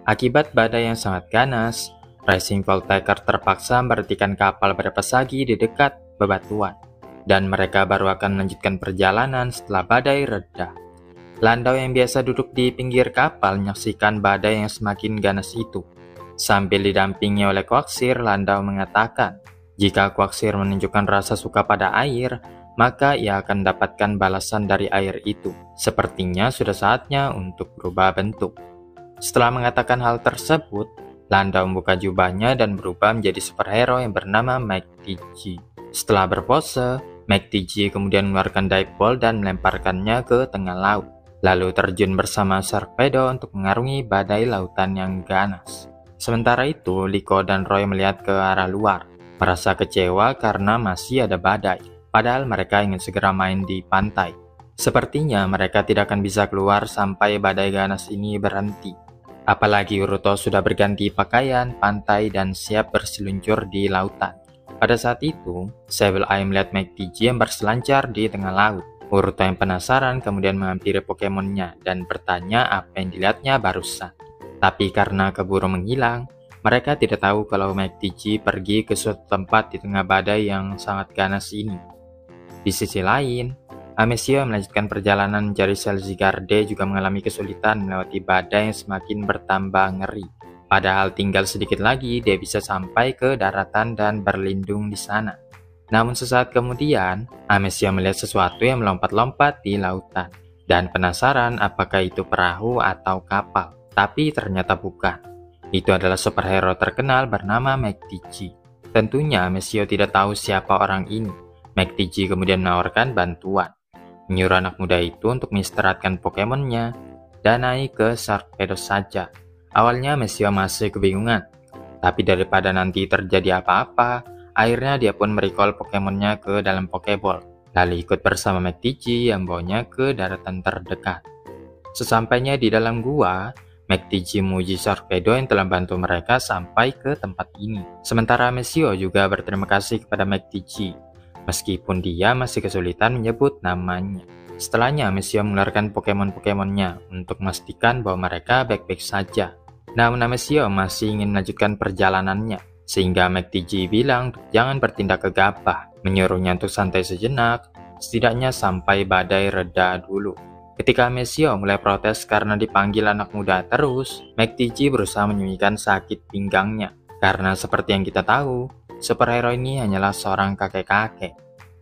Akibat badai yang sangat ganas, Rising Voltaker terpaksa memberhentikan kapal berpesagi di dekat bebatuan, dan mereka baru akan melanjutkan perjalanan setelah badai reda. Landau yang biasa duduk di pinggir kapal menyaksikan badai yang semakin ganas itu. Sambil didampingi oleh Quagsire, Landau mengatakan, jika Quagsire menunjukkan rasa suka pada air, maka ia akan mendapatkan balasan dari air itu. Sepertinya sudah saatnya untuk berubah bentuk. Setelah mengatakan hal tersebut, Landau membuka jubahnya dan berubah menjadi superhero yang bernama McTG. Setelah berpose, McTG kemudian mengeluarkan dipole dan melemparkannya ke tengah laut, lalu terjun bersama Sharkpedo untuk mengarungi badai lautan yang ganas. Sementara itu, Liko dan Roy melihat ke arah luar, merasa kecewa karena masih ada badai, padahal mereka ingin segera main di pantai. Sepertinya mereka tidak akan bisa keluar sampai badai ganas ini berhenti. Apalagi Uruto sudah berganti pakaian, pantai, dan siap berseluncur di lautan. Pada saat itu, Sable Eye melihat McTG yang berselancar di tengah laut. Uruto yang penasaran kemudian menghampiri Pokemonnya dan bertanya apa yang dilihatnya barusan. Tapi karena keburu menghilang, mereka tidak tahu kalau McTG pergi ke suatu tempat di tengah badai yang sangat ganas ini. Di sisi lain, Amesio melanjutkan perjalanan mencari Selzigarde juga mengalami kesulitan melewati badai yang semakin bertambah ngeri. Padahal tinggal sedikit lagi dia bisa sampai ke daratan dan berlindung di sana. Namun sesaat kemudian, Amesio melihat sesuatu yang melompat-lompat di lautan. Dan penasaran apakah itu perahu atau kapal. Tapi ternyata bukan. Itu adalah superhero terkenal bernama McTG. Tentunya Amesio tidak tahu siapa orang ini. McTG kemudian menawarkan bantuan, menyuruh anak muda itu untuk mengistirahatkan Pokemonnya dan naik ke Sharkpedo saja. Awalnya Amesio masih kebingungan, tapi daripada nanti terjadi apa-apa, akhirnya dia pun merecall Pokemonnya ke dalam Pokeball, lalu ikut bersama McTG yang bawanya ke daratan terdekat. Sesampainya di dalam gua, McTG memuji Sharkpedo yang telah bantu mereka sampai ke tempat ini. Sementara Amesio juga berterima kasih kepada McTG, meskipun dia masih kesulitan menyebut namanya. Setelahnya, Amesio mengeluarkan Pokemon-Pokemonnya untuk memastikan bahwa mereka baik-baik saja. Namun Amesio masih ingin melanjutkan perjalanannya, sehingga McTG bilang jangan bertindak gegabah, menyuruhnya untuk santai sejenak, setidaknya sampai badai reda dulu. Ketika Amesio mulai protes karena dipanggil anak muda terus, McTG berusaha menyembunyikan sakit pinggangnya, karena seperti yang kita tahu, superhero ini hanyalah seorang kakek-kakek.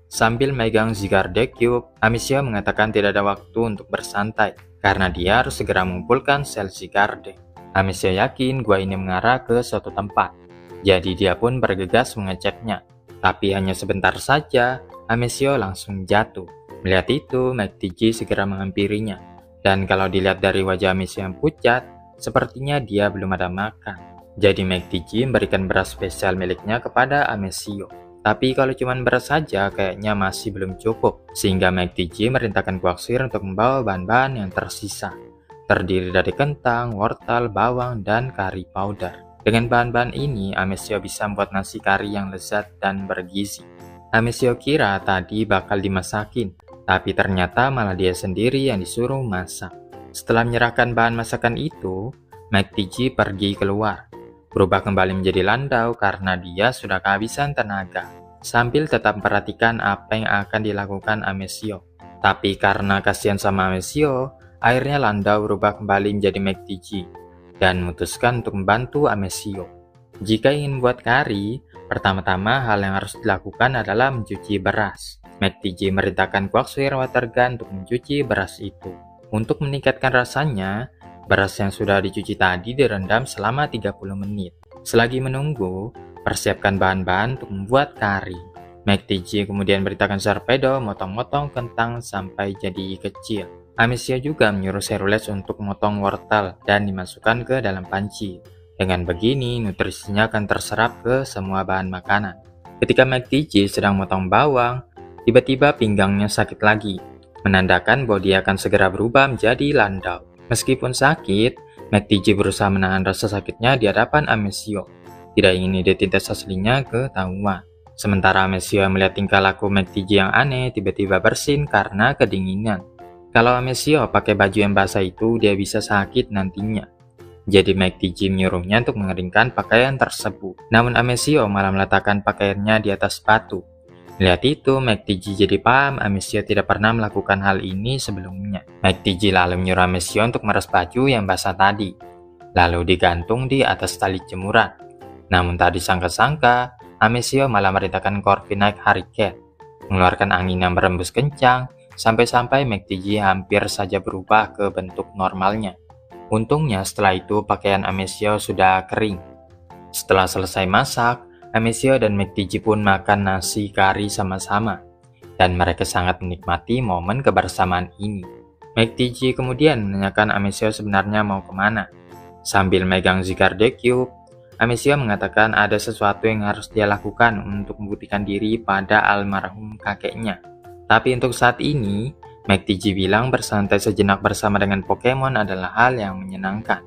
Sambil megang Zygarde Cube, Amesio mengatakan tidak ada waktu untuk bersantai, karena dia harus segera mengumpulkan sel Zygarde. Amesio yakin gua ini mengarah ke suatu tempat, jadi dia pun bergegas mengeceknya. Tapi hanya sebentar saja, Amesio langsung jatuh. Melihat itu, McTG segera menghampirinya. Dan kalau dilihat dari wajah Amesio yang pucat, sepertinya dia belum ada makan. Jadi McTG memberikan beras spesial miliknya kepada Amesio. Tapi kalau cuma beras saja kayaknya masih belum cukup. Sehingga McTG merintahkan Quagsire untuk membawa bahan-bahan yang tersisa. Terdiri dari kentang, wortel, bawang, dan kari powder. Dengan bahan-bahan ini, Amesio bisa membuat nasi kari yang lezat dan bergizi. Amesio kira tadi bakal dimasakin, tapi ternyata malah dia sendiri yang disuruh masak. Setelah menyerahkan bahan masakan itu, McTG pergi keluar, berubah kembali menjadi Landau karena dia sudah kehabisan tenaga, sambil tetap memperhatikan apa yang akan dilakukan Amesio. Tapi karena kasihan sama Amesio, akhirnya Landau berubah kembali menjadi McTG dan memutuskan untuk membantu Amesio. Jika ingin membuat kari, pertama-tama hal yang harus dilakukan adalah mencuci beras. McTG merintahkan Quagsire Watergun untuk mencuci beras itu. Untuk meningkatkan rasanya, beras yang sudah dicuci tadi direndam selama 30 menit. Selagi menunggu, persiapkan bahan-bahan untuk membuat kari. McTG kemudian beritakan Sharkpedo motong-motong kentang sampai jadi kecil. Amesio juga menyuruh Cerulean untuk memotong wortel dan dimasukkan ke dalam panci. Dengan begini, nutrisinya akan terserap ke semua bahan makanan. Ketika McTG sedang memotong bawang, tiba-tiba pinggangnya sakit lagi, menandakan bahwa dia akan segera berubah menjadi Landau. Meskipun sakit, McTG berusaha menahan rasa sakitnya di hadapan Amesio. Tidak ingin identitas aslinya ketahuan. Sementara Amesio melihat tingkah laku McTG yang aneh tiba-tiba bersin karena kedinginan. Kalau Amesio pakai baju yang basah itu, dia bisa sakit nantinya. Jadi McTG menyuruhnya untuk mengeringkan pakaian tersebut. Namun Amesio malah meletakkan pakaiannya di atas batu. Melihat itu, McTG jadi paham Amesio tidak pernah melakukan hal ini sebelumnya. McTG lalu menyuruh Amesio untuk meres baju yang basah tadi, lalu digantung di atas tali jemuran. Namun tak disangka-sangka, Amesio malah merintahkan Corviknight Hurricane, mengeluarkan angin yang berembus kencang, sampai-sampai McTG hampir saja berubah ke bentuk normalnya. Untungnya setelah itu pakaian Amesio sudah kering. Setelah selesai masak, Amesio dan McTG pun makan nasi kari sama-sama, dan mereka sangat menikmati momen kebersamaan ini. McTG kemudian menanyakan Amesio sebenarnya mau kemana. Sambil megang Zygarde Cube, Amesio mengatakan ada sesuatu yang harus dia lakukan untuk membuktikan diri pada almarhum kakeknya. Tapi untuk saat ini, McTG bilang bersantai sejenak bersama dengan Pokemon adalah hal yang menyenangkan.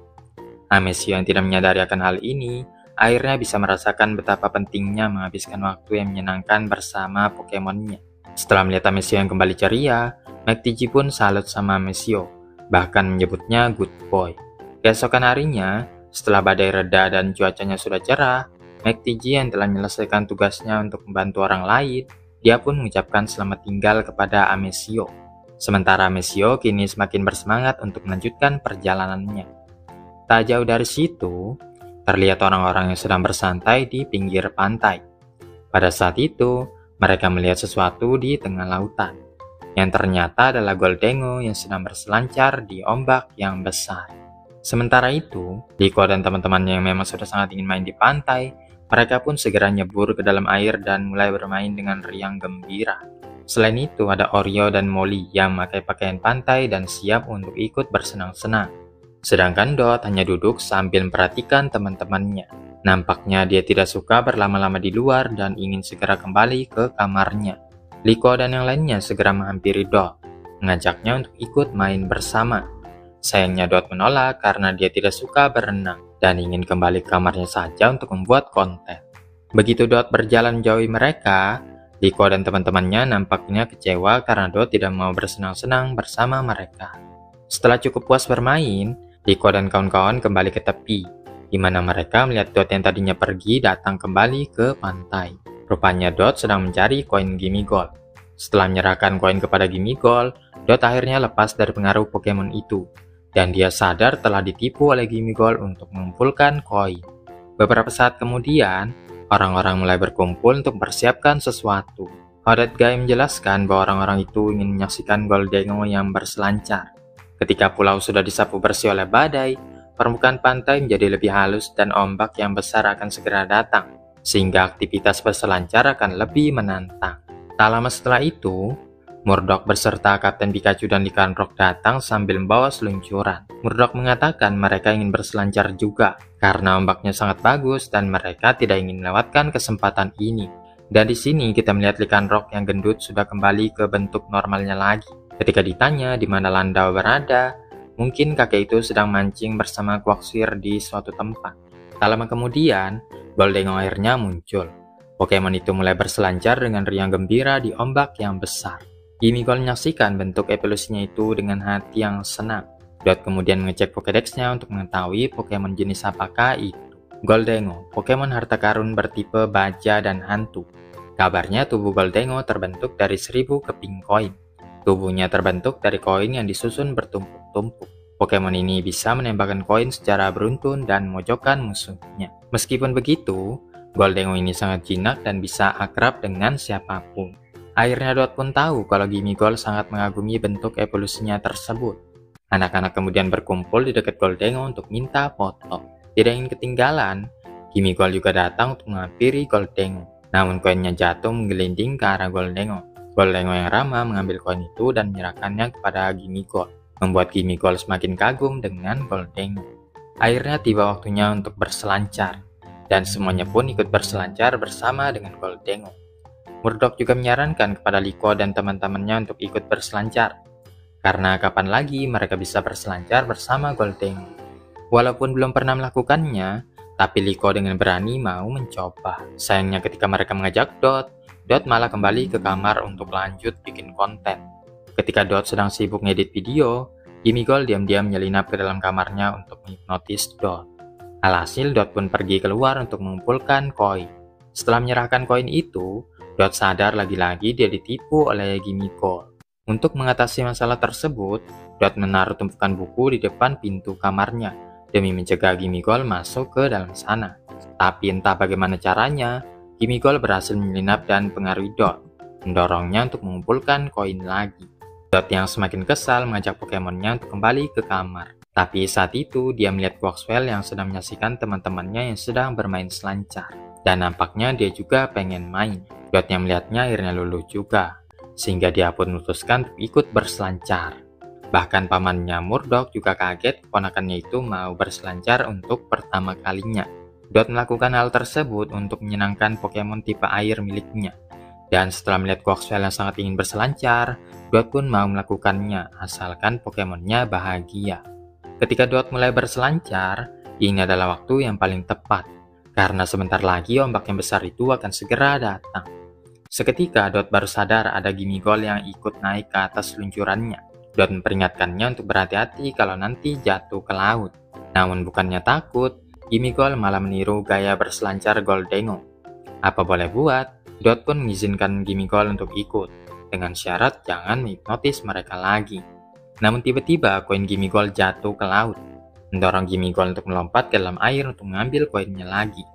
Amesio yang tidak menyadari akan hal ini, akhirnya bisa merasakan betapa pentingnya menghabiskan waktu yang menyenangkan bersama Pokemonnya. Setelah melihat Amesio yang kembali ceria, McTG pun salut sama Amesio, bahkan menyebutnya good boy. Keesokan harinya, setelah badai reda dan cuacanya sudah cerah, McTG yang telah menyelesaikan tugasnya untuk membantu orang lain, dia pun mengucapkan selamat tinggal kepada Amesio. Sementara Amesio kini semakin bersemangat untuk melanjutkan perjalanannya. Tak jauh dari situ, terlihat orang-orang yang sedang bersantai di pinggir pantai. Pada saat itu, mereka melihat sesuatu di tengah lautan, yang ternyata adalah Gholdengo yang sedang berselancar di ombak yang besar. Sementara itu, Liko dan teman-temannya yang memang sudah sangat ingin main di pantai, mereka pun segera nyebur ke dalam air dan mulai bermain dengan riang gembira. Selain itu, ada Oreo dan Molly yang memakai pakaian pantai dan siap untuk ikut bersenang-senang. Sedangkan Dot hanya duduk sambil memperhatikan teman-temannya. Nampaknya dia tidak suka berlama-lama di luar dan ingin segera kembali ke kamarnya. Liko dan yang lainnya segera menghampiri Dot, mengajaknya untuk ikut main bersama. Sayangnya Dot menolak karena dia tidak suka berenang dan ingin kembali ke kamarnya saja untuk membuat konten. Begitu Dot berjalan menjauhi mereka, Liko dan teman-temannya nampaknya kecewa karena Dot tidak mau bersenang-senang bersama mereka. Setelah cukup puas bermain, Liko dan kawan-kawan kembali ke tepi, di mana mereka melihat Dot yang tadinya pergi datang kembali ke pantai. Rupanya Dot sedang mencari koin Gimmighoul. Setelah menyerahkan koin kepada Gimmighoul, Dot akhirnya lepas dari pengaruh Pokemon itu, dan dia sadar telah ditipu oleh Gimmighoul untuk mengumpulkan koin. Beberapa saat kemudian, orang-orang mulai berkumpul untuk mempersiapkan sesuatu. Odette menjelaskan bahwa orang-orang itu ingin menyaksikan Gholdengo yang berselancar. Ketika pulau sudah disapu bersih oleh badai, permukaan pantai menjadi lebih halus dan ombak yang besar akan segera datang, sehingga aktivitas berselancar akan lebih menantang. Tak lama setelah itu, Murdoch beserta Kapten Pikachu dan Lycanroc datang sambil membawa seluncuran. Murdoch mengatakan mereka ingin berselancar juga, karena ombaknya sangat bagus dan mereka tidak ingin melewatkan kesempatan ini. Dan di sini kita melihat Lycanroc yang gendut sudah kembali ke bentuk normalnya lagi. Ketika ditanya di mana Landau berada, mungkin kakek itu sedang mancing bersama Quagsire di suatu tempat. Tak lama kemudian, Gholdengo akhirnya muncul. Pokemon itu mulai berselancar dengan riang gembira di ombak yang besar. Gimmighoul menyaksikan bentuk evolusinya itu dengan hati yang senang. Dot kemudian mengecek Pokédex-nya untuk mengetahui Pokemon jenis apakah itu. Gholdengo, Pokemon harta karun bertipe baja dan hantu. Kabarnya tubuh Gholdengo terbentuk dari 1000 keping koin. Tubuhnya terbentuk dari koin yang disusun bertumpuk-tumpuk. Pokemon ini bisa menembakkan koin secara beruntun dan memojokkan musuhnya. Meskipun begitu, Gholdengo ini sangat jinak dan bisa akrab dengan siapapun. Akhirnya Dot pun tahu kalau Gimmighoul sangat mengagumi bentuk evolusinya tersebut. Anak-anak kemudian berkumpul di dekat Gholdengo untuk minta foto. Tidak ingin ketinggalan, Gimmighoul juga datang untuk menghampiri Gholdengo. Namun koinnya jatuh menggelinding ke arah Gholdengo. Gholdengo yang ramah mengambil koin itu dan menyerahkannya kepada Gimmighoul, membuat Gimmighoul semakin kagum dengan Gholdengo. Akhirnya tiba waktunya untuk berselancar, dan semuanya pun ikut berselancar bersama dengan Gholdengo. Murdoch juga menyarankan kepada Liko dan teman-temannya untuk ikut berselancar, karena kapan lagi mereka bisa berselancar bersama Gholdengo. Walaupun belum pernah melakukannya, tapi Liko dengan berani mau mencoba. Sayangnya ketika mereka mengajak Dot malah kembali ke kamar untuk lanjut bikin konten. Ketika Dot sedang sibuk ngedit video, Gimmighoul diam-diam menyelinap ke dalam kamarnya untuk menghipnotis Dot. Alhasil Dot pun pergi keluar untuk mengumpulkan koin. Setelah menyerahkan koin itu, Dot sadar lagi-lagi dia ditipu oleh Gimmighoul. Untuk mengatasi masalah tersebut, Dot menaruh tumpukan buku di depan pintu kamarnya demi mencegah Gimmighoul masuk ke dalam sana. Tapi entah bagaimana caranya, Gimmighoul berhasil menyelinap dan pengaruhi Dot, mendorongnya untuk mengumpulkan koin lagi. Dot yang semakin kesal mengajak Pokemonnya untuk kembali ke kamar. Tapi saat itu dia melihat Quaxwell yang sedang menyaksikan teman-temannya yang sedang bermain selancar. Dan nampaknya dia juga pengen main. Dot yang melihatnya akhirnya luluh juga, sehingga dia pun memutuskan untuk ikut berselancar. Bahkan pamannya Murdoch juga kaget keponakannya itu mau berselancar untuk pertama kalinya. Dot melakukan hal tersebut untuk menyenangkan Pokemon tipe air miliknya. Dan setelah melihat Quaxwell yang sangat ingin berselancar, Dot pun mau melakukannya, asalkan Pokemonnya bahagia. Ketika Dot mulai berselancar, ini adalah waktu yang paling tepat, karena sebentar lagi ombak yang besar itu akan segera datang. Seketika Dot baru sadar ada Gimmighoul yang ikut naik ke atas luncurannya. Dot memperingatkannya untuk berhati-hati kalau nanti jatuh ke laut. Namun bukannya takut, Gimmighoul malah meniru gaya berselancar Gholdengo. Apa boleh buat, Dot pun mengizinkan Gimmighoul untuk ikut, dengan syarat jangan menghipnotis mereka lagi. Namun tiba-tiba koin Gimmighoul jatuh ke laut, mendorong Gimmighoul untuk melompat ke dalam air untuk mengambil koinnya lagi.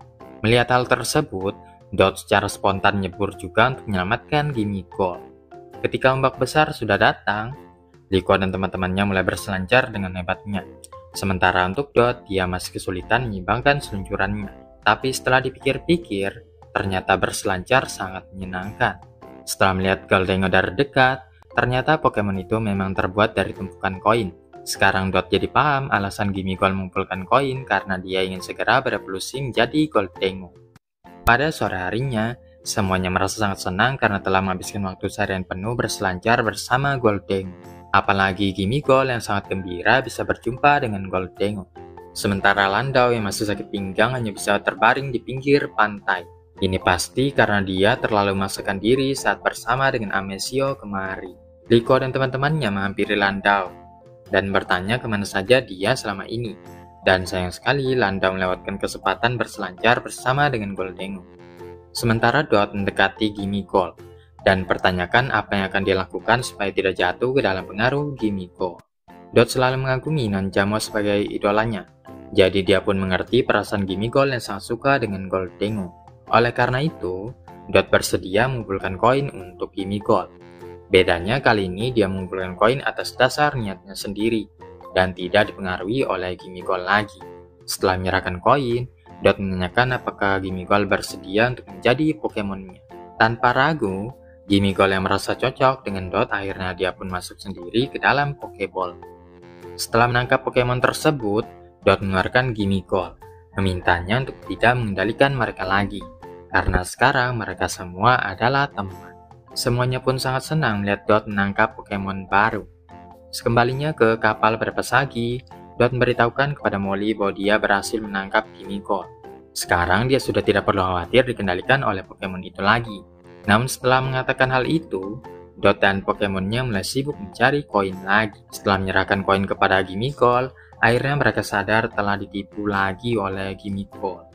Melihat hal tersebut, Dot secara spontan nyebur juga untuk menyelamatkan Gimmighoul. Ketika ombak besar sudah datang, Liko dan teman-temannya mulai berselancar dengan hebatnya. Sementara untuk Dot, dia masih kesulitan menyimbangkan seluncurannya. Tapi setelah dipikir-pikir, ternyata berselancar sangat menyenangkan. Setelah melihat Gholdengo dari dekat, ternyata Pokemon itu memang terbuat dari tumpukan koin. Sekarang Dot jadi paham alasan Gimmighoul mengumpulkan koin karena dia ingin segera berevolusi menjadi Gholdengo. Pada sore harinya, semuanya merasa sangat senang karena telah menghabiskan waktu seharian penuh berselancar bersama Gholdengo. Apalagi Gimmighoul yang sangat gembira bisa berjumpa dengan Gholdengo. Sementara Landau yang masih sakit pinggang hanya bisa terbaring di pinggir pantai. Ini pasti karena dia terlalu memaksakan diri saat bersama dengan Amesio kemari. Liko dan teman-temannya menghampiri Landau dan bertanya kemana saja dia selama ini. Dan sayang sekali Landau melewatkan kesempatan berselancar bersama dengan Gholdengo. Sementara Dot mendekati Gimmighoul dan pertanyakan apa yang akan dia lakukan supaya tidak jatuh ke dalam pengaruh Gimmighoul. Dot selalu mengagumi Nanjamo sebagai idolanya, jadi dia pun mengerti perasaan Gimmighoul yang sangat suka dengan Gholdengo. Oleh karena itu, Dot bersedia mengumpulkan koin untuk Gimmighoul. Bedanya kali ini dia mengumpulkan koin atas dasar niatnya sendiri dan tidak dipengaruhi oleh Gimmighoul lagi. Setelah menyerahkan koin, Dot menanyakan apakah Gimmighoul bersedia untuk menjadi Pokemonnya. Tanpa ragu, Gimmighoul yang merasa cocok dengan Dot akhirnya dia pun masuk sendiri ke dalam Pokeball. Setelah menangkap Pokemon tersebut, Dot mengeluarkan Gimmighoul, memintanya untuk tidak mengendalikan mereka lagi, karena sekarang mereka semua adalah teman. Semuanya pun sangat senang melihat Dot menangkap Pokemon baru. Sekembalinya ke kapal berpesagi, Dot memberitahukan kepada Molly bahwa dia berhasil menangkap Gimmighoul. Sekarang dia sudah tidak perlu khawatir dikendalikan oleh Pokemon itu lagi. Namun setelah mengatakan hal itu, Dot dan Pokemonnya mulai sibuk mencari koin lagi. Setelah menyerahkan koin kepada Gimmighoul, akhirnya mereka sadar telah ditipu lagi oleh Gimmighoul.